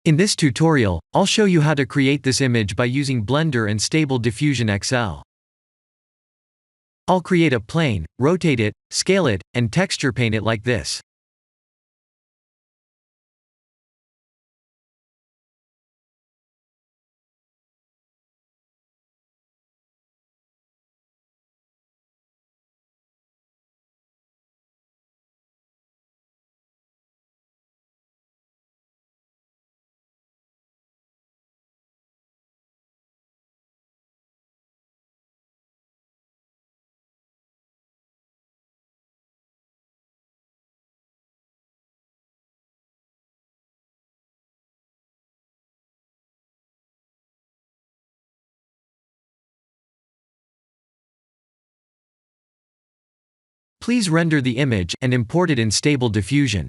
In this tutorial, I'll show you how to create this image by using Blender and Stable Diffusion XL. I'll create a plane, rotate it, scale it, and texture paint it like this. Please render the image and import it in Stable Diffusion.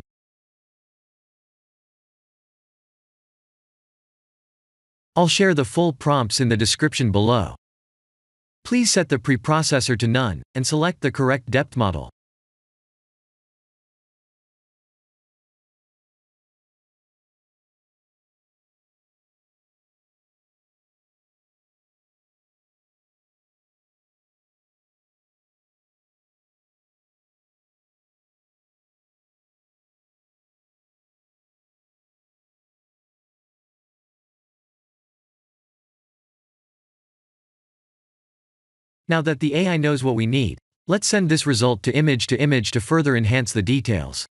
I'll share the full prompts in the description below. Please set the preprocessor to none, and select the correct depth model. Now that the AI knows what we need, let's send this result to image to further enhance the details.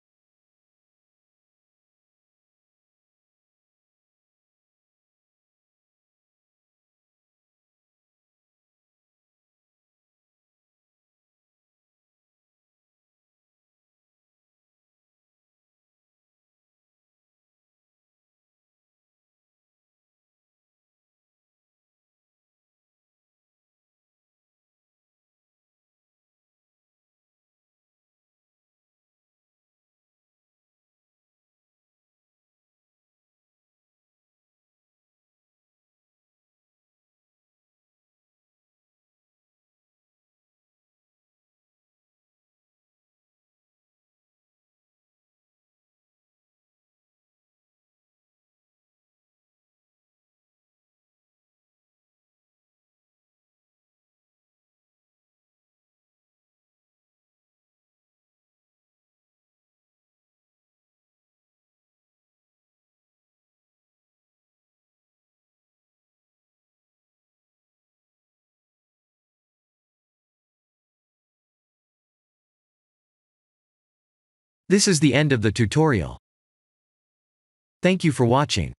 This is the end of the tutorial. Thank you for watching.